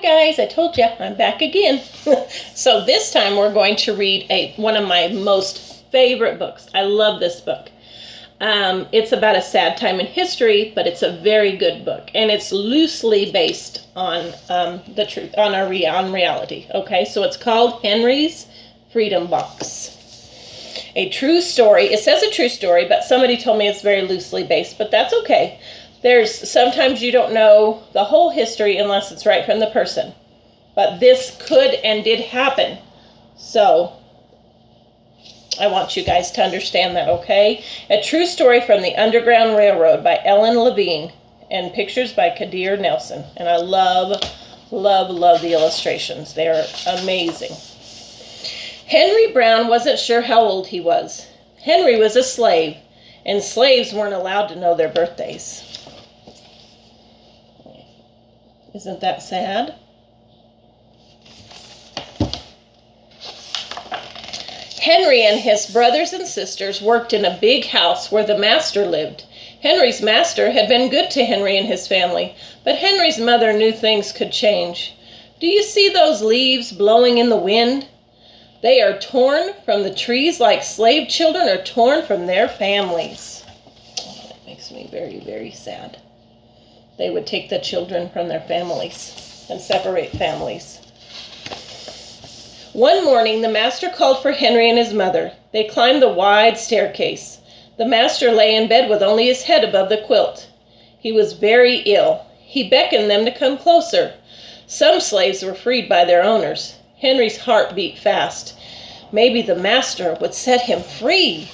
Hi guys, I told you I'm back again. So this time we're going to read one of my most favorite books. I love this book. It's about a sad time in history, but it's a very good book, and it's loosely based on the truth, on reality. Okay, so it's called Henry's Freedom Box. A true story. It says a true story, but somebody told me it's very loosely based, but that's okay. Sometimes you don't know the whole history unless it's right from the person. But this could and did happen. So I want you guys to understand that, okay? A true story from the Underground Railroad by Ellen Levine, and pictures by Kadir Nelson. And I love, love, love the illustrations. They are amazing. Henry Brown wasn't sure how old he was. Henry was a slave, and slaves weren't allowed to know their birthdays. Isn't that sad? Henry and his brothers and sisters worked in a big house where the master lived. Henry's master had been good to Henry and his family, but Henry's mother knew things could change. Do you see those leaves blowing in the wind? They are torn from the trees like slave children are torn from their families. Oh, that makes me very, very sad. They would take the children from their families and separate families. One morning, the master called for Henry and his mother. They climbed the wide staircase. The master lay in bed with only his head above the quilt. He was very ill. He beckoned them to come closer. Some slaves were freed by their owners. Henry's heart beat fast. Maybe the master would set him free.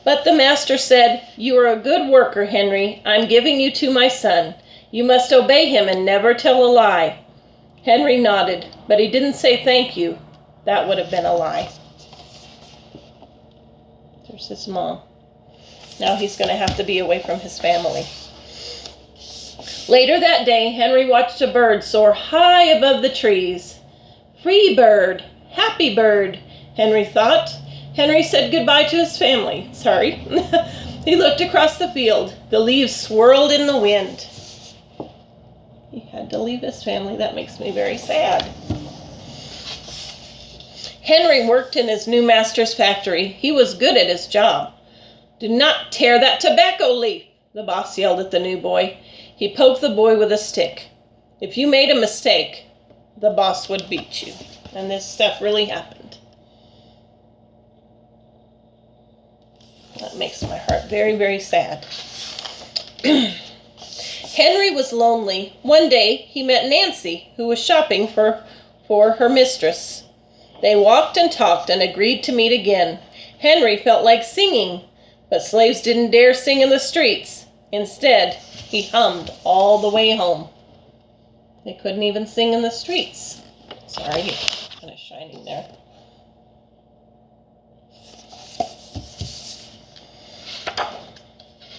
But the master said, "You are a good worker, Henry. I'm giving you to my son. You must obey him and never tell a lie." Henry nodded, but he didn't say thank you. That would have been a lie. There's his mom. Now he's going to have to be away from his family. Later that day, Henry watched a bird soar high above the trees. "Free bird, happy bird," Henry thought. Henry said goodbye to his family. He looked across the field. The leaves swirled in the wind. He had to leave his family. That makes me very sad. Henry worked in his new master's factory. He was good at his job. "Do not tear that tobacco leaf," the boss yelled at the new boy. He poked the boy with a stick. If you made a mistake, the boss would beat you. And this stuff really happened. That makes my heart very, very sad. Henry was lonely. One day, he met Nancy, who was shopping for her mistress. They walked and talked and agreed to meet again. Henry felt like singing, but slaves didn't dare sing in the streets. Instead, he hummed all the way home. They couldn't even sing in the streets. Sorry, it's kind of shining there.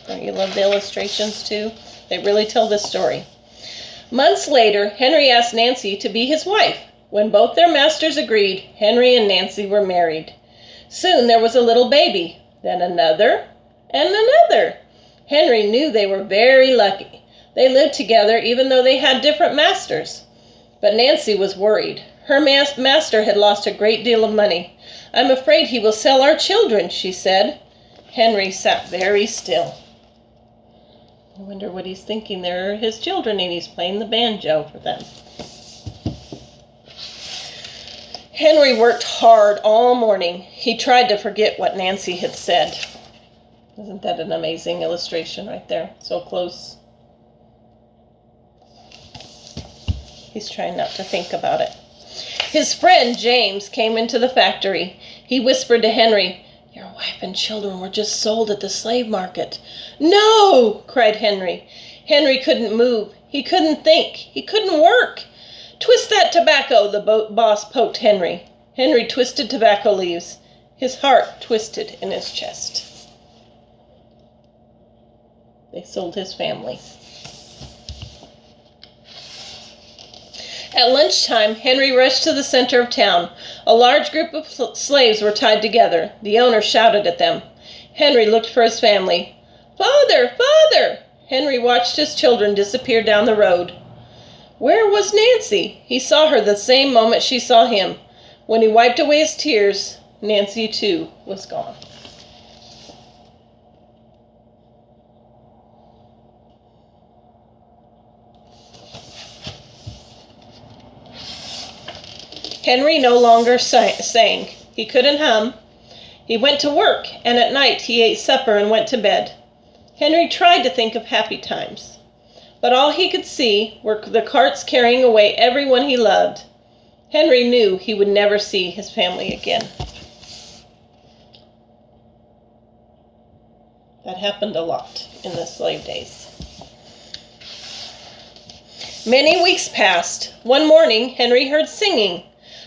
Don't you love the illustrations too? They really tell this story. Months later, Henry asked Nancy to be his wife. When both their masters agreed, Henry and Nancy were married. Soon there was a little baby, then another, and another. Henry knew they were very lucky. They lived together even though they had different masters. But Nancy was worried. Her master had lost a great deal of money. "I'm afraid he will sell our children," she said. Henry sat very still. I wonder what he's thinking. They're his children and he's playing the banjo for them. Henry worked hard all morning. He tried to forget what Nancy had said. Isn't that an amazing illustration right there? So close. He's trying not to think about it. His friend James came into the factory. He whispered to Henry, "Your wife and children were just sold at the slave market." "No!" cried Henry. Henry couldn't move. He couldn't think. He couldn't work. "Twist that tobacco," the boss poked Henry. Henry twisted tobacco leaves. His heart twisted in his chest. They sold his family. At lunchtime, Henry rushed to the center of town. A large group of slaves were tied together. The owner shouted at them. Henry looked for his family. "Father! Father!" Henry watched his children disappear down the road. Where was Nancy? He saw her the same moment she saw him. When he wiped away his tears, Nancy too was gone. Henry no longer sang. He couldn't hum. He went to work, and at night he ate supper and went to bed. Henry tried to think of happy times, but all he could see were the carts carrying away everyone he loved. Henry knew he would never see his family again. That happened a lot in the slave days. Many weeks passed. One morning, Henry heard singing.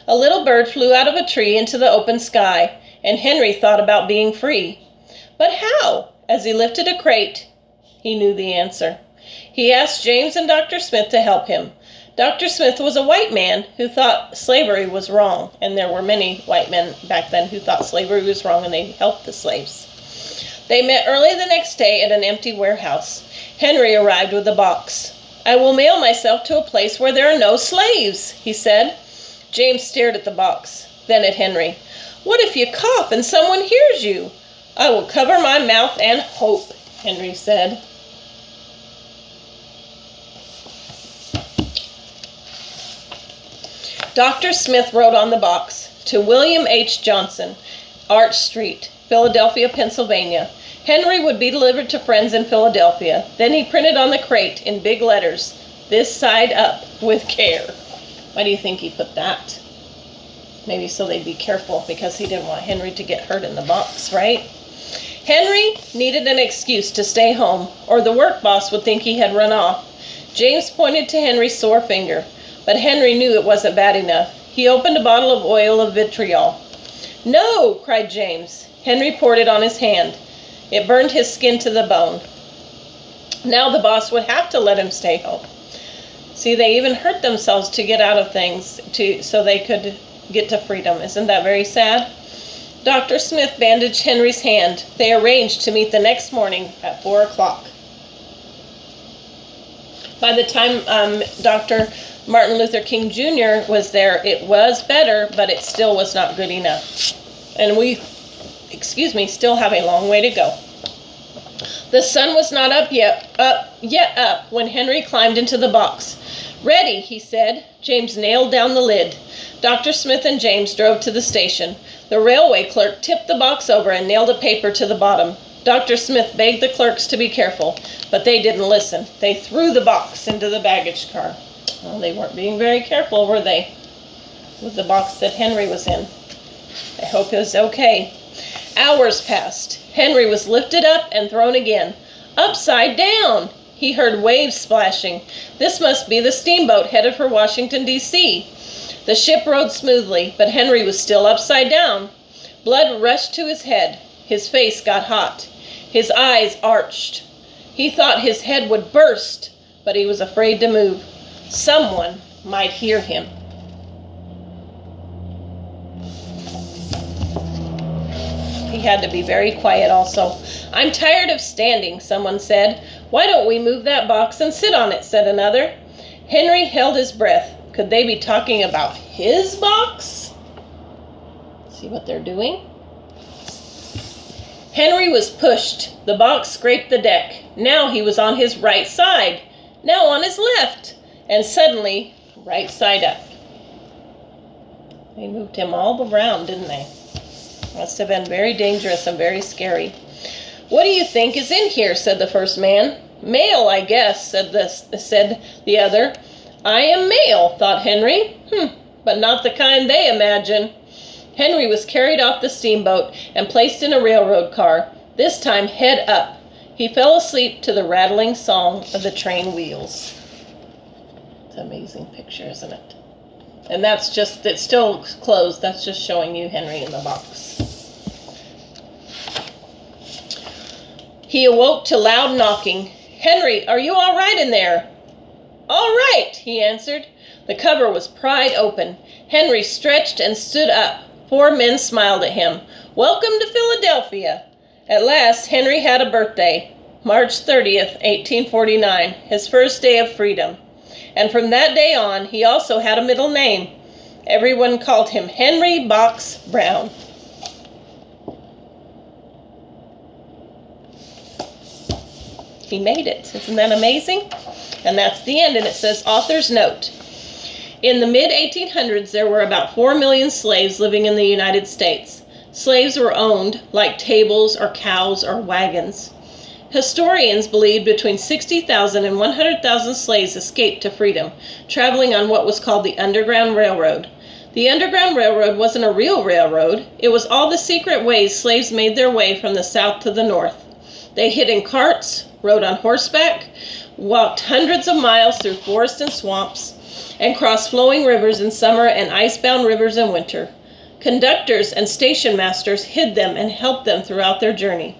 A little bird flew out of a tree into the open sky, and Henry thought about being free. But how? As he lifted a crate, he knew the answer. He asked James and Dr. Smith to help him. Dr. Smith was a white man who thought slavery was wrong, and there were many white men back then who thought slavery was wrong, and they helped the slaves. They met early the next day at an empty warehouse. Henry arrived with a box. "I will mail myself to a place where there are no slaves," he said. James stared at the box, then at Henry. "What if you cough and someone hears you?" "I will cover my mouth and hope," Henry said. Dr. Smith wrote on the box, "To William H. Johnson, Arch Street, Philadelphia, Pennsylvania." Henry would be delivered to friends in Philadelphia. Then he printed on the crate in big letters, "This side up, with care." Why do you think he put that? Maybe so they'd be careful, because he didn't want Henry to get hurt in the box, right? Henry needed an excuse to stay home, or the work boss would think he had run off. James pointed to Henry's sore finger, but Henry knew it wasn't bad enough. He opened a bottle of oil of vitriol. "No!" cried James. Henry poured it on his hand. It burned his skin to the bone. Now the boss would have to let him stay home. See, they even hurt themselves to get out of things so they could get to freedom. Isn't that very sad? Dr. Smith bandaged Henry's hand. They arranged to meet the next morning at 4 o'clock. By the time Dr. Martin Luther King Jr. was there, it was better, but it still was not good enough. And we, still have a long way to go. The sun was not up when Henry climbed into the box. "Ready," he said. James nailed down the lid. Dr. Smith and James drove to the station. The railway clerk tipped the box over and nailed a paper to the bottom. Dr. Smith begged the clerks to be careful, but they didn't listen. They threw the box into the baggage car. Well, they weren't being very careful, were they? With the box that Henry was in. I hope it was okay. Hours passed. Henry was lifted up and thrown again. Upside down! He heard waves splashing. This must be the steamboat headed for Washington, D.C. The ship rode smoothly, but Henry was still upside down. Blood rushed to his head. His face got hot. His eyes arched. He thought his head would burst, but he was afraid to move. Someone might hear him. He had to be very quiet also. "I'm tired of standing," someone said. "Why don't we move that box and sit on it?" said another. Henry held his breath. Could they be talking about his box? See what they're doing? Henry was pushed. The box scraped the deck. Now he was on his right side. Now on his left. And suddenly, right side up. They moved him all around, didn't they? Must have been very dangerous and very scary. "What do you think is in here?" said the first man. "Mail, I guess," said the other. "I am mail," thought Henry. But not the kind they imagine. Henry was carried off the steamboat and placed in a railroad car, this time head up. He fell asleep to the rattling song of the train wheels. It's an amazing picture, isn't it? And it's still closed. That's just showing you Henry in the box. He awoke to loud knocking. "Henry, are you all right in there?" "All right," he answered. The cover was pried open. Henry stretched and stood up. 4 men smiled at him. "Welcome to Philadelphia." At last, Henry had a birthday. March 30th, 1849, his first day of freedom. And from that day on, he also had a middle name. Everyone called him Henry Box Brown. He made it. Isn't that amazing? And that's the end. And it says, author's note. In the mid-1800s, there were about 4 million slaves living in the United States. Slaves were owned like tables or cows or wagons. Historians believe between 60,000 and 100,000 slaves escaped to freedom, traveling on what was called the Underground Railroad. The Underground Railroad wasn't a real railroad. It was all the secret ways slaves made their way from the south to the north. They hid in carts, rode on horseback, walked hundreds of miles through forests and swamps, and crossed flowing rivers in summer and icebound rivers in winter. Conductors and station masters hid them and helped them throughout their journey.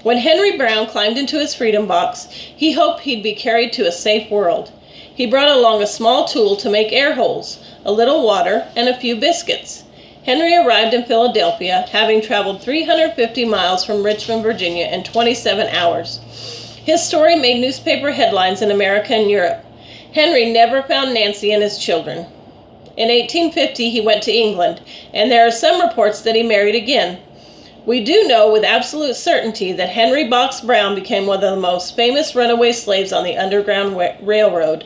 When Henry Brown climbed into his freedom box, he hoped he'd be carried to a safe world. He brought along a small tool to make air holes, a little water, and a few biscuits. Henry arrived in Philadelphia, having traveled 350 miles from Richmond, Virginia in 27 hours. His story made newspaper headlines in America and Europe. Henry never found Nancy and his children. In 1850, he went to England, and there are some reports that he married again. We do know with absolute certainty that Henry Box Brown became one of the most famous runaway slaves on the Underground Railroad,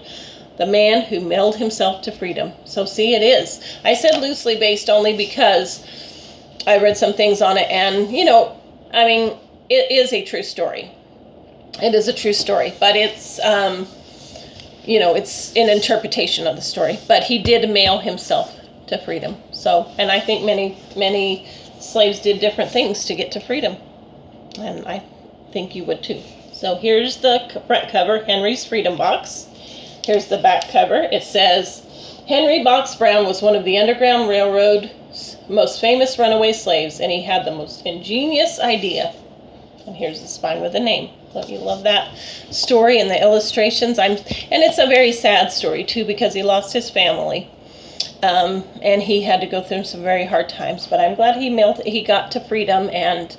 the man who mailed himself to freedom. So see, it is. I said loosely based only because I read some things on it, and, it is a true story. It is a true story, but it's, it's an interpretation of the story. But he did mail himself to freedom. So, and I think many slaves did different things to get to freedom. And I think you would too. So here's the front cover, Henry's Freedom Box. Here's the back cover. It says, Henry Box Brown was one of the Underground Railroad's most famous runaway slaves, and he had the most ingenious idea. And here's the spine with a name. Don't you love that story and the illustrations? And it's a very sad story too, because he lost his family. And he had to go through some very hard times, but I'm glad he got to freedom, and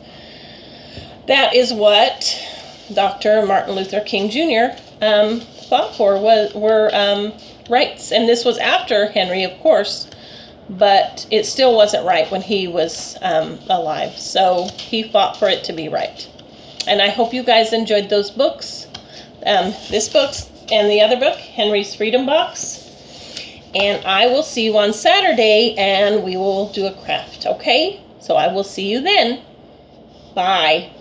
that is what Dr. Martin Luther King Jr. Fought for, were rights. And this was after Henry, of course, but it still wasn't right when he was alive. So he fought for it to be right. And I hope you guys enjoyed those books, this book and the other book, Henry's Freedom Box. And I will see you on Saturday, and we will do a craft, okay? So I will see you then. Bye.